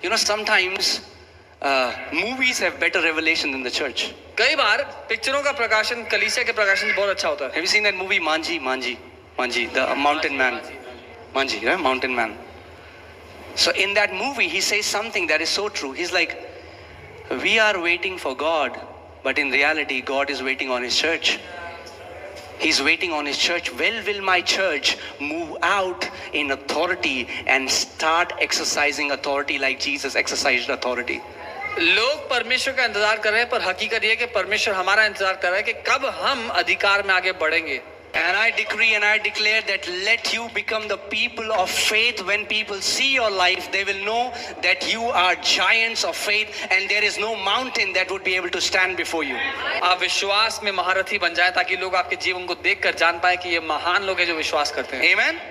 You know, sometimes movies have better revelation than the church. कई बार पिक्चरों का प्रकाशन कलीसिया के प्रकाशन से बहुत अच्छा होता है. Have you seen that movie Manji, the mountain man? Manji, right? Mountain man. So in that movie, he says something that is so true. He's like, we are waiting for God, but in reality, God is waiting on His church. He's waiting on His church. When will my church move out in authority and start exercising authority like Jesus exercised authority? लोग परमेश्वर का इंतजार कर रहे हैं, पर हकीकत ये है कि परमेश्वर हमारा इंतजार कर रहा है कि कब हम अधिकार में आगे बढ़ेंगे. And I decree and I declare that let you become the people of faith. When people see your life, they will know that you are giants of faith and there is no mountain that would be able to stand before you. आप विश्वास में महारथी बन जाएं ताकि लोग आपके जीवन को देखकर जान पाए कि ये महान लोग हैं जो विश्वास करते हैं. Amen.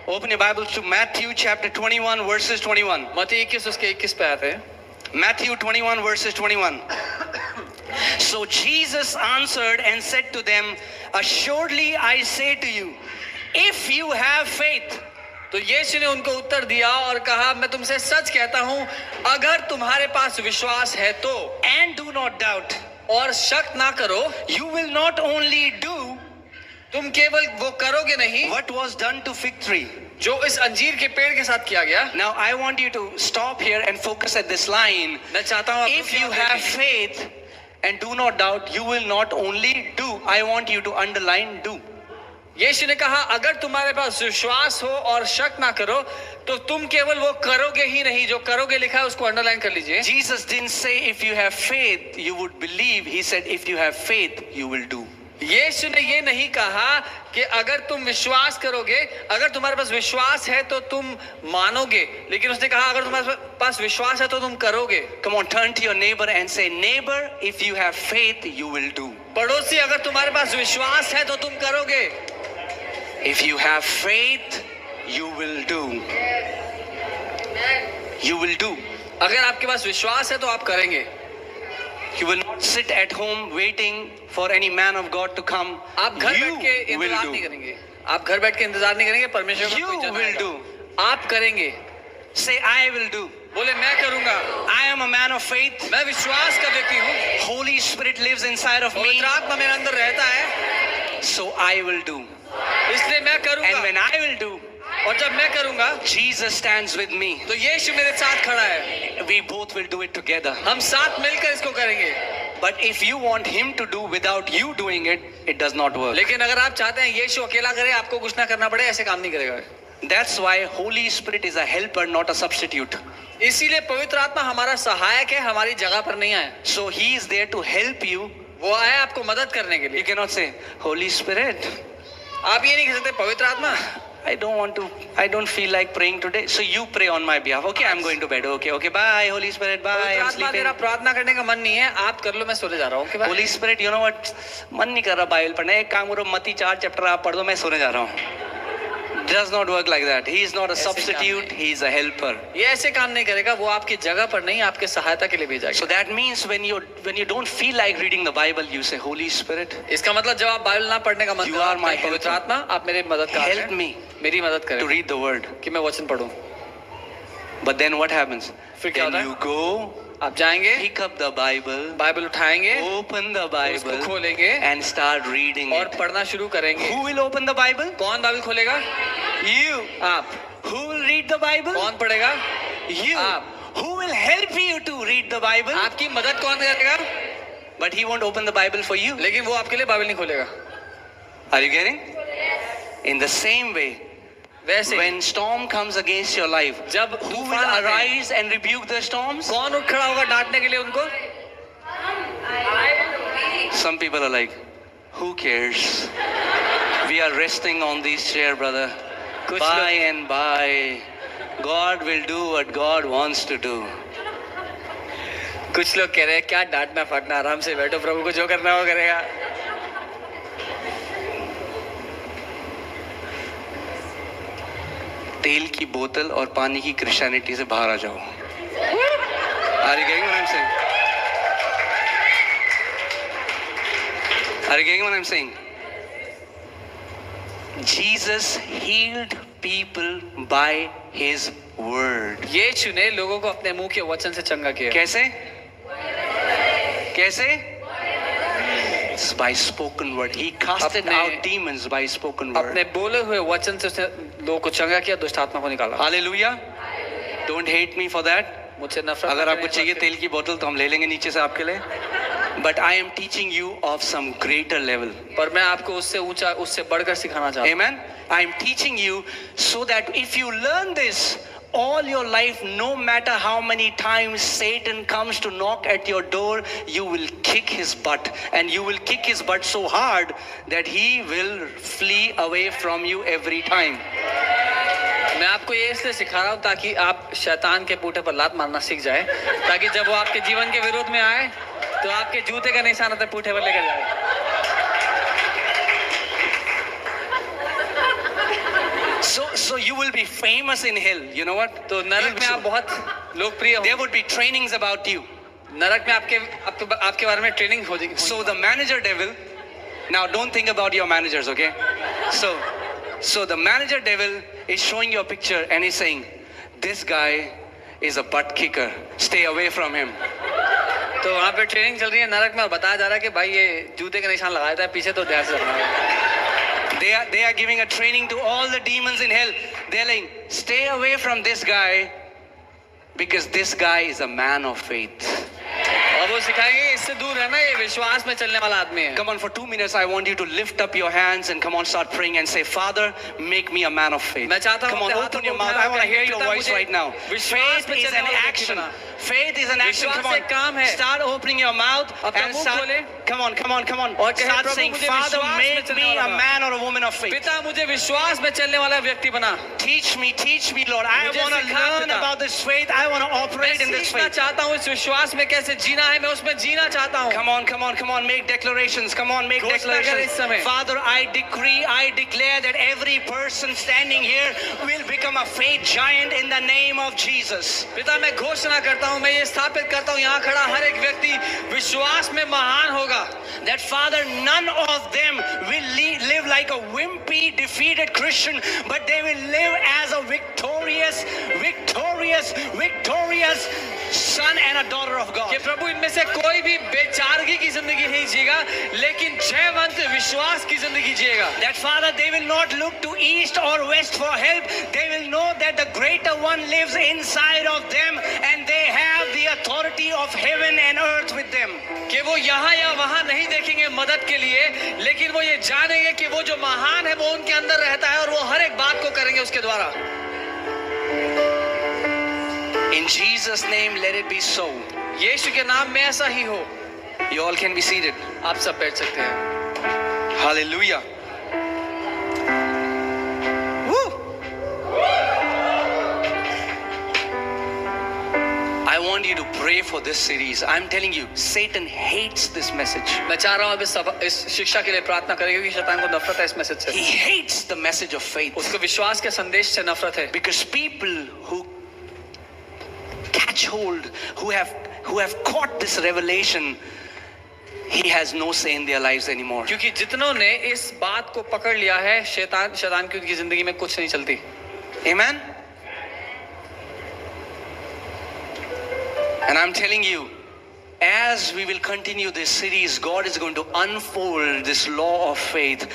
Open your Bibles to Matthew chapter 21 verses 21. मत्ती 21 उसके 21 पे आते हैं. Matthew 21 verses 21. So Jesus answered and said to them, assuredly I say to you, if you have faith. तो यीशु ने उनको उत्तर दिया और कहा, मैं तुमसे सच कहता हूं, अगर तुम्हारे पास विश्वास है तो, and do not doubt, और शक ना करो, you will not only do, तुम केवल वो करोगे नहीं what was done to fig tree, जो इस अंजीर के पेड़ के साथ किया गया. Now I want you to stop here and focus at this line. मैं चाहता हूं If you have faith and do not doubt, you will not only do. I want you to underline do. यीशु ने कहा, अगर तुम्हारे पास विश्वास हो और शक ना करो तो तुम केवल वो करोगे ही नहीं, जो करोगे लिखा है उसको अंडरलाइन कर लीजिए. Jesus didn't say if you have faith you would believe. He said if you have faith you will do. यीशु ने ये नहीं कहा कि अगर तुम विश्वास करोगे, अगर तुम्हारे पास विश्वास है तो तुम मानोगे, लेकिन उसने कहा अगर तुम्हारे पास विश्वास है तो तुम करोगे. Come on, turn to your neighbor and say, neighbor, if you have faith you will do. पड़ोसी, अगर तुम्हारे पास विश्वास है तो तुम करोगे. If you have faith you will do. You will do. अगर आपके पास विश्वास है तो आप करेंगे. You will not sit at home waiting for any man of God to come. आप घर बैठ के You will इंतजार नहीं do. करेंगे. आप घर बैठ के इंतजार नहीं करेंगे, परमेश्वर का You कोई जन will आएगा. do. आप करेंगे. Say I will do. बोले मैं करूंगा. I am a man of faith. मैं विश्वास का व्यक्ति हूँ. Holy Spirit lives inside of me. पवित्र आत्मा मेरे अंदर रहता है. So I will do. इसलिए मैं करूंगा. And when I will do, और जब मैं करूंगा Jesus stands with me. तो यीशु मेरे साथ खड़ा है. We both will do it together. हम साथ मिलकर इसको करेंगे. But if you want him to do without you doing it, it does not work. लेकिन अगर आप चाहते हैं यीशु अकेला करे, आपको कुछ ना करना पड़े, ऐसे काम नहीं करेगा. That's why Holy Spirit is a helper, not a substitute. इसीलिए पवित्र आत्मा हमारा सहायक है, हमारी जगह पर नहीं आया. So he is there to help you. वो आया आपको मदद करने के You लिए. cannot say, Holy Spirit, आप ये नहीं कह सकते पवित्र आत्मा, I don't feel like praying today. So you pray on my behalf. Okay, I'm going to bed. Okay, bye, Holy Spirit, bye, पवित्र I'm आत्मा sleeping. मेरा प्रार्थना करने का मन नहीं है, आप कर लो, मैं सोने जा रहा हूँ. Okay, Holy Spirit, you know what? मन नहीं कर रहा बाइबल पढ़ना. एक काम करो, मत्ती 4 चैप्टर आप पढ़ दो, मैं सोने जा रहा हूँ. Does not work like that. He is not a substitute. He is a helper. ये ऐसे काम नहीं करेगा. वो आपकी जगह पर नहीं, आपके सहायता के लिए भेजा So गया. that means when you don't feel like reading the Bible, you say, Holy Spirit, इसका मतलब जब आप बाइबल ना पढ़ने का मन You करो, are my पवित्र helper. आत्मा आप मेरे मददगार help हैं, me मेरी मदद to करें read the word. कि मैं वचन पढूं. But then what happens? फिर क्या Then होता you है? go, आप जाएंगे, pick up the Bible, Bible उठाएंगे, open the उसको Bible, खोलेंगे and start reading और it. पढ़ना शुरू करेंगे. Who will open the Bible? कौन बाइबल खोलेगा? You. आप. Who will read the Bible? कौन पढ़ेगा? You. आप. Who will help you to read the Bible? आपकी मदद कौन करेगा? But he won't open the Bible for you. लेकिन वो आपके लिए बाइबल नहीं खोलेगा. Are you getting? In the same way, वैसे when storm comes against your life, जब who तूफान will आते हैं, arise and rebuke the storms? कौन उठ खड़ा होगा डांटने के लिए उनको? Some people are like, who cares? We are resting on this chair, brother. कुछ By लोग and by, God will do what God wants to do. कुछ लोग कह रहे हैं क्या डांटना फाटना, आराम से बैठो, प्रभु को जो करना है वो करेगा. तेल की बोतल और पानी की क्रिश्चियनिटी से बाहर आ जाओ. Are you getting what I'm saying? Are you getting what I'm saying? Jesus healed people by his word. यीशु ने लोगों को अपने मुंह के वचन से चंगा किया। कैसे? कैसे? It's by spoken word. He casted out demons by spoken word. अपने बोले हुए वचन से उसने लोगों को चंगा किया, दुष्ट आत्मा को निकाला। Hallelujah. Don't hate me for that. मुझसे नफरत अगर आपको चाहिए तेल की बोतल तो हम ले लेंगे नीचे से आपके लिए. But I am teaching you of some greater level. पर मैं आपको उससे ऊंचा, उससे बढ़कर सिखाना चाहता हूँ। Amen. I am teaching you so that if you learn this all your life, no matter how many times Satan comes to knock at your door, you will kick his butt, and you will kick his butt so hard that he will flee away from you every time. मैं आपको ये इसलिए सिखा रहा हूँ ताकि आप शैतान के पूठे पर लात मारना सीख जाए, ताकि जब वो आपके जीवन के विरोध में आए तो आपके जूते का निशान अपने पूठे पर लेकर जाए। So you will be famous in hell. You know what? तो नरक में आप बहुत लोकप्रिय हो। There would be trainings about you. नरक में आपके बारे में ट्रेनिंग हो जाएगी। So the manager devil. Now don't think about your managers, okay? So the manager devil is showing you a picture and he's saying, this guy is a butt kicker. Stay away from him. तो वहाँ पे training चल रही है नरक में और बताया जा रहा है कि भाई ये जूते का निशान लगाया था पीछे, तो ध्यान से रखना। They are giving a training to all the demons in hell. They're like, stay away from this guy because this guy is a man of faith. और वो सिखाएंगे इससे दूर रहना, ये विश्वास में चलने वाला आदमी है। Come on, for 2 minutes, I want you to lift up your hands and come on, start praying and say, Father, make me a man of faith. मैं चाहता हूँ Come on, open your mouth. I want to hear your voice right now. Faith is an action. Faith is an action. Come on, start opening your mouth and start. Come on. Start saying, Father, make me a man or a woman of faith. पिता मुझे विश्वास में चलने वाला व्यक्ति बना। Teach me, Lord. I want to learn about this faith. I want to operate in this faith. मैं चाहता हूँ इस विश्वास में कैसे जीना है, मैं उसमें जीना चाहता हूँ। Come on, make declarations. Come on, make declarations. Father, I decree, I declare that every person standing here will become a faith giant in the name of Jesus. पिता मैं घोषणा करता हूँ, मैं ये स्थापित करता हूँ, यहाँ खड़ा हर एक व्यक्ति विश्वास में महान होगा। That Father, none of them will live like a wimpy, defeated Christian, but they will live as a victorious son and a daughter of God. कि प्रभु इनमें से कोई भी बेचारगी की जिंदगी नहीं जिएगा, लेकिन जयवंत विश्वास की जिंदगी जिएगा। That Father, they will not look to east or west for help. They will know that the greater one lives inside of them, and they have the authority of heaven and earth with them. कि वो यहाँ या वहाँ नहीं देखेंगे मदद के लिए, लेकिन वो ये जानेंगे कि वो जो महान है वो उनके अंदर रहता है और वो हर एक बात को करेंगे उसके द्वारा। In Jesus' name, let it be so. यीशु के नाम में ऐसा ही हो। You all can be seated. आप सब बैठ सकते हैं। Hallelujah. Woo! I want you to pray for this series. I'm telling you, Satan hates this message. मैं चाह रहा हूँ इस शिक्षा के लिए प्रार्थना करें, क्योंकि शैतान को नफरत है इस मैसेज से। He hates the message of faith. उसको विश्वास के संदेश से नफरत है। Because people who catch hold, who have caught this revelation, he has no say in their lives anymore. क्योंकि जितनों ने इस बात को पकड़ लिया है, शैतान की उनकी जिंदगी में कुछ नहीं चलती। Amen. And I'm telling you, as we will continue this series, God is going to unfold this law of faith,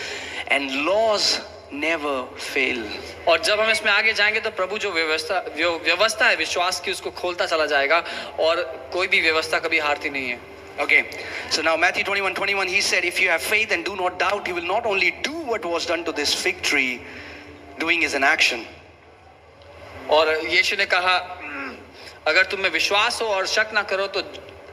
and laws never fail. और जब हम इसमें आगे जाएंगे तो प्रभु जो व्यवस्था है विश्वास की, उसको खोलता चला जाएगा और कोई भी व्यवस्था कभी हारती नहीं है। Okay, so now Matthew 21:21, he said, if you have faith and do not doubt, you will not only do what was done to this fig tree, doing is an action. और यीशु ने कहा, अगर तुम में विश्वास हो और शक ना करो तो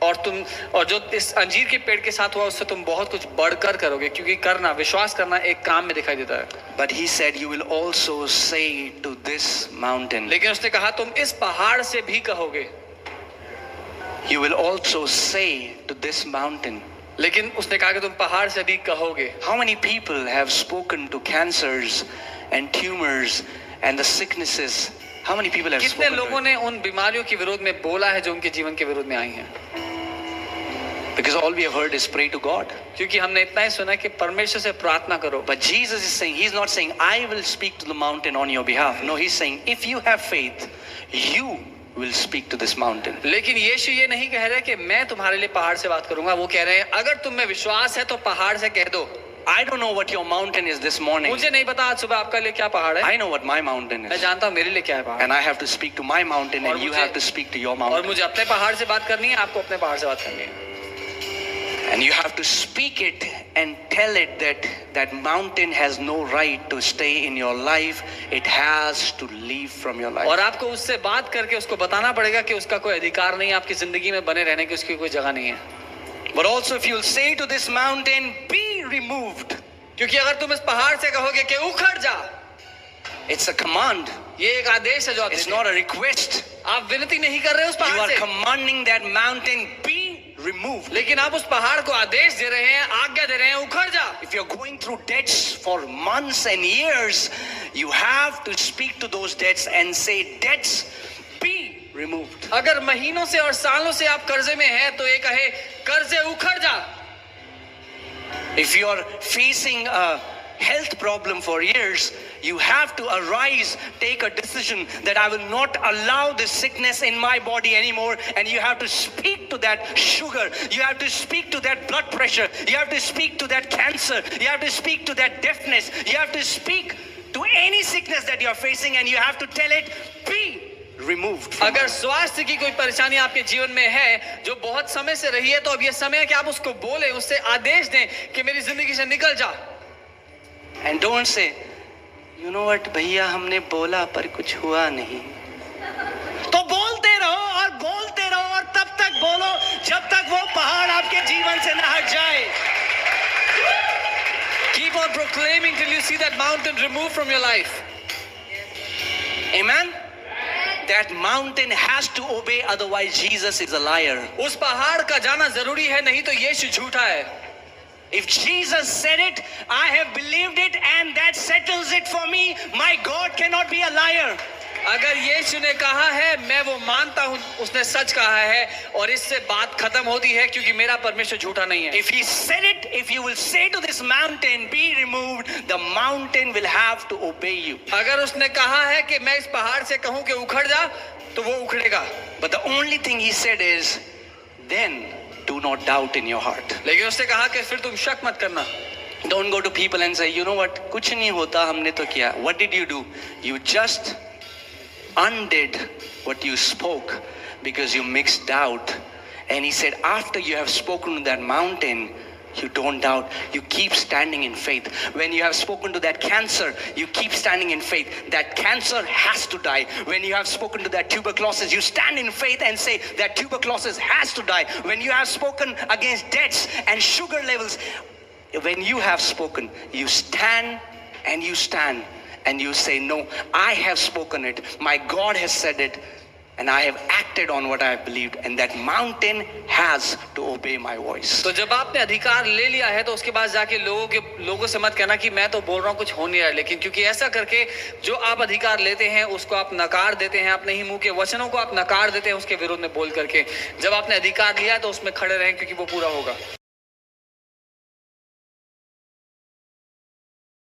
और जो इस अंजीर के पेड़ के साथ हुआ उससे तुम बहुत कुछ बढ़कर करोगे, क्योंकि विश्वास करना एक काम में दिखाई देता है। But he said, you will also say to this mountain. लेकिन उसने कहा तुम इस पहाड़ से भी कहोगे। You will also say to this mountain. लेकिन उसने कहा कि तुम पहाड़ से भी कहोगे। How many people have spoken to cancers and tumors and the sicknesses? How many people have कितने spoken लोगों ने उन बीमारियों के विरोध में बोला है जो उनके जीवन के विरोध में आई हैं? Because all we have heard is pray to God. क्योंकि हमने इतना ही सुना कि परमेश्वर से प्रार्थना करो। But Jesus is saying, he's not saying, I will speak to the mountain on your behalf. No, he's saying, if you have faith, you will speak to this mountain. लेकिन यीशु ये नहीं कह रहे कि मैं तुम्हारे लिए पहाड़ से बात करूंगा, वो कह रहे हैं अगर तुम में विश्वास है तो पहाड़ से कह दो। I don't know what your mountain is this morning. मुझे नहीं पता आज सुबह आपका लिए क्या पहाड़ है, I know what my mountain मैं is. जानता हूँ मेरे लिए क्या है पहाड़, And I have to speak to my mountain and you have to speak to your और mountain. मुझे अपने पहाड़ से बात करनी है, आपको अपने पहाड़ से बात करनी है। And you have to speak it and tell it that that mountain has no right to stay in your life. It has to leave from your life. और आपको उससे बात करके उसको बताना पड़ेगा कि उसका कोई अधिकार नहीं है आपकी जिंदगी में बने रहने की, उसकी कोई जगह नहीं है। But also if you'll say to this mountain, be removed. क्योंकि अगर तुम इस पहाड़ से कहोगे कि उखड़ जा, It's a command. ये एक आदेश है जो आप It's देते not हैं। a request. आप विनती नहीं कर रहे उस You पहाड़ are से, commanding that mountain be removed. लेकिन आप उस पहाड़ को आदेश दे रहे हैं, आज्ञा दे रहे हैं, उखड़ जा। If you're going through debts for months and years, you have to speak to those debts and say, debts be removed. अगर महीनों से और सालों से आप कर्जे में हैं तो ये कहे कर्जे उखड़ जा। If you're facing a health problem for years, you have to arise, take a decision that I will not allow this sickness in my body anymore, and you have to speak to that sugar, you have to speak to that blood pressure, you have to speak to that cancer, you have to speak to that deafness, you have to speak to any sickness that you're facing, and you have to tell it, be removed from अगर you. स्वास्थ्य की कोई परेशानी आपके जीवन में है जो बहुत समय से रही है, तो अब ये समय है कि आप उसको बोले, उससे आदेश दें कि मेरी जिंदगी से निकल जा। And don't say, you know what, भैया हमने बोला पर कुछ हुआ नहीं। तो बोलते रहो और तब तक बोलो जब तक वो पहाड़ आपके जीवन से न हट जाए। Keep on proclaiming till you see that mountain removed from your life. Amen. That mountain has to obey, otherwise Jesus is a liar. उस पहाड़ का जाना जरूरी है, नहीं तो यीशु झूठा है। If Jesus said it, I have believed it, and that settles it for me. My God cannot be a liar. अगर यीशु ने कहा है, मैं वो मानता हूँ, उसने सच कहा है और इससे बात खत्म होती है, क्योंकि मेरा परमेश्वर झूठा नहीं है। If he said it, if you will say to this mountain, be removed, the mountain will have to obey you. अगर उसने कहा है कि मैं इस पहाड़ से कहूँ कि उखड़ जा, तो वो उखड़ेगा। But the only thing he said is, then do not doubt in your heart. लेकिन उसने कहा कि फिर तुम शक मत करना। Don't go to people and say, you know what, कुछ नहीं होता, हमने तो किया. What did you do? You just undid what you spoke because you mixed doubt. And he said, after you have spoken to that mountain, you don't doubt. You keep standing in faith. When you have spoken to that cancer, you keep standing in faith. That cancer has to die. When you have spoken to that tuberculosis, you stand in faith and say that tuberculosis has to die. When you have spoken against debts and sugar levels, when you have spoken, you stand and you stand and you say, no, I have spoken it. My God has said it. And I have acted on what I have believed, and that mountain has to obey my voice. तो जब आपने अधिकार ले लिया है तो उसके बाद जाके लोगों से मत कहना कि मैं तो बोल रहा हूँ कुछ हो नहीं रहा है, लेकिन क्योंकि ऐसा करके जो आप अधिकार लेते हैं उसको आप नकार देते हैं, अपने ही मुंह के वचनों को आप नकार देते हैं उसके विरोध में बोल करके। जब आपने अधिकार लिया तो उसमें खड़े रहें, क्योंकि वो पूरा होगा।